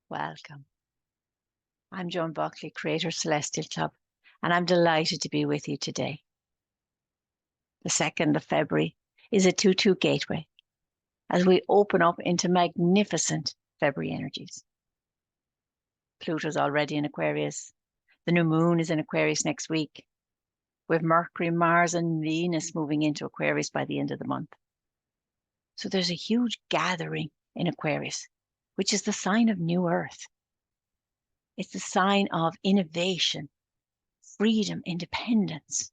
Welcome. I'm Joan Buckley, creator Celestial Club, and I'm delighted to be with you today. The 2nd of February is a 2-2 gateway as we open up into magnificent February energies. Pluto's already in Aquarius. The new moon is in Aquarius next week. We have Mercury, Mars, and Venus moving into Aquarius by the end of the month. So there's a huge gathering in Aquarius, which is the sign of new earth. It's the sign of innovation, freedom, independence,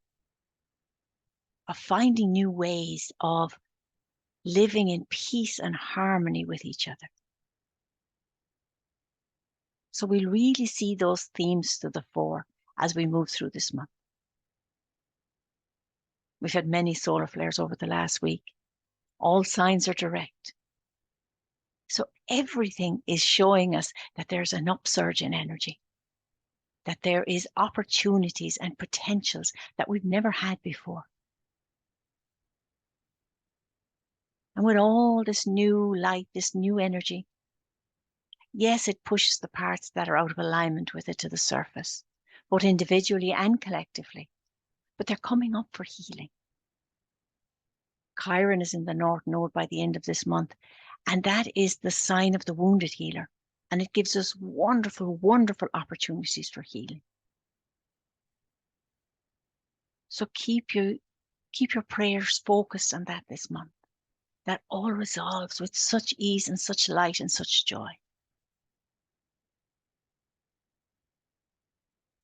of finding new ways of living in peace and harmony with each other. So we really see those themes to the fore as we move through this month. We've had many solar flares over the last week. All signs are direct. So everything is showing us that there's an upsurge in energy, that there is opportunities and potentials that we've never had before. And with all this new light, this new energy, yes, it pushes the parts that are out of alignment with it to the surface, both individually and collectively, but they're coming up for healing. Chiron is in the North Node by the end of this month, and that is the sign of the wounded healer. And it gives us wonderful, wonderful opportunities for healing. So keep your prayers focused on that this month. That all resolves with such ease and such light and such joy.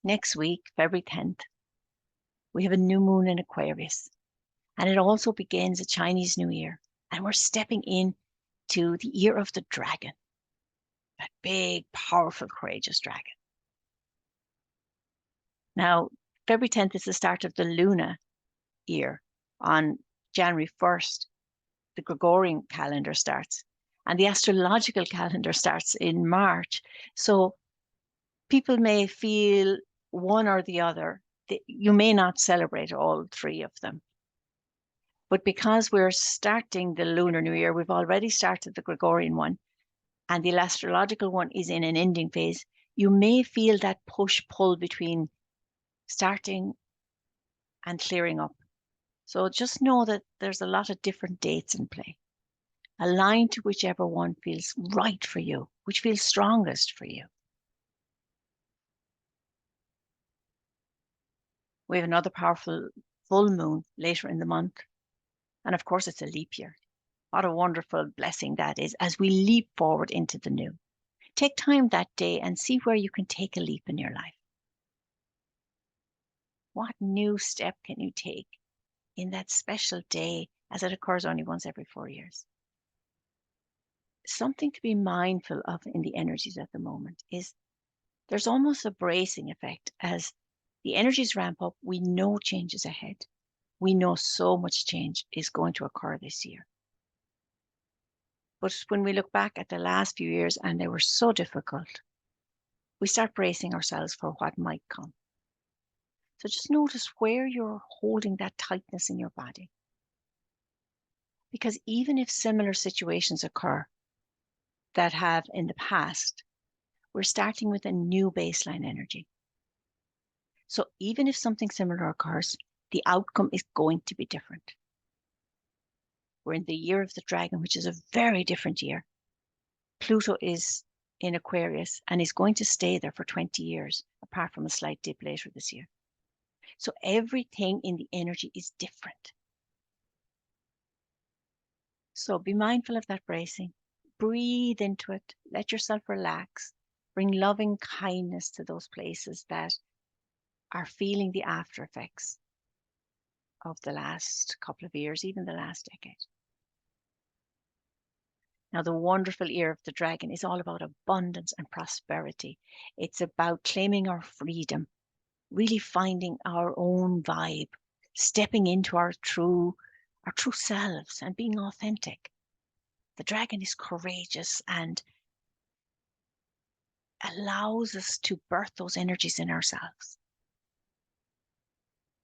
Next week, February 10th, we have a new moon in Aquarius. And it also begins a Chinese New Year. And we're stepping in to the year of the dragon. That big, powerful, courageous dragon. Now, February 10th is the start of the Luna year. On January 1st, the Gregorian calendar starts. And the astrological calendar starts in March. So people may feel one or the other. You may not celebrate all three of them. But because we're starting the Lunar New Year, we've already started the Gregorian one, and the astrological one is in an ending phase, you may feel that push-pull between starting and clearing up. So just know that there's a lot of different dates in play. Align to whichever one feels right for you, which feels strongest for you. We have another powerful full moon later in the month. And of course, it's a leap year. What a wonderful blessing that is as we leap forward into the new. Take time that day and see where you can take a leap in your life. What new step can you take in that special day, as it occurs only once every 4 years? Something to be mindful of in the energies at the moment is there's almost a bracing effect. As the energies ramp up, we know change is ahead. We know so much change is going to occur this year. But when we look back at the last few years and they were so difficult, we start bracing ourselves for what might come. So just notice where you're holding that tightness in your body. Because even if similar situations occur that have in the past, we're starting with a new baseline energy. So even if something similar occurs, the outcome is going to be different. We're in the year of the dragon, which is a very different year. Pluto is in Aquarius and is going to stay there for 20 years, apart from a slight dip later this year. So everything in the energy is different. So be mindful of that bracing. Breathe into it. Let yourself relax. Bring loving kindness to those places that are feeling the after effects of the last couple of years, even the last decade. Now, the wonderful year of the dragon is all about abundance and prosperity. It's about claiming our freedom, really finding our own vibe, stepping into our true selves and being authentic. The dragon is courageous and allows us to birth those energies in ourselves.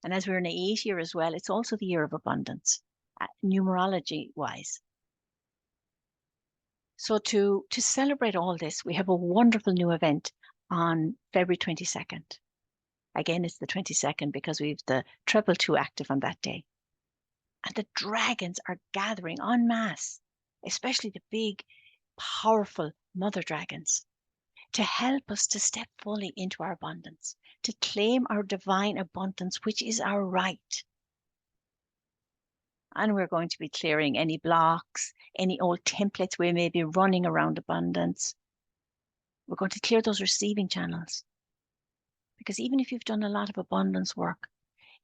And as we're in the 8th year as well, it's also the year of abundance, numerology-wise. So to celebrate all this, we have a wonderful new event on February 22nd. Again, it's the 22nd because we've the 222 active on that day. And the dragons are gathering en masse, especially the big, powerful mother dragons, to help us to step fully into our abundance, to claim our divine abundance, which is our right. And we're going to be clearing any blocks, any old templates we may be running around abundance. We're going to clear those receiving channels. Because even if you've done a lot of abundance work,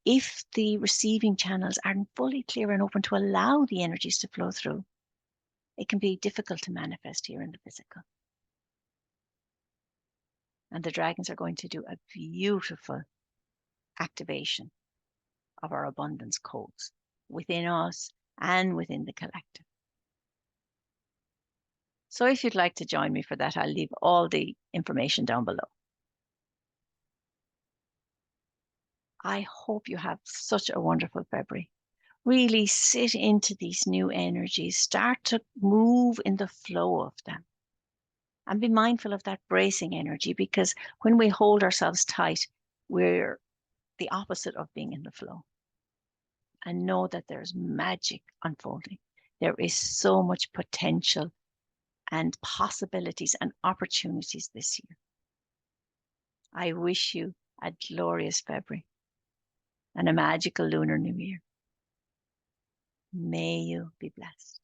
if the receiving channels aren't fully clear and open to allow the energies to flow through, it can be difficult to manifest here in the physical. And the dragons are going to do a beautiful activation of our abundance codes within us and within the collective. So if you'd like to join me for that, I'll leave all the information down below. I hope you have such a wonderful February. Really sit into these new energies, start to move in the flow of them. And be mindful of that bracing energy, because when we hold ourselves tight, we're the opposite of being in the flow. And know that there's magic unfolding. There is so much potential and possibilities and opportunities this year. I wish you a glorious February and a magical Lunar New Year. May you be blessed.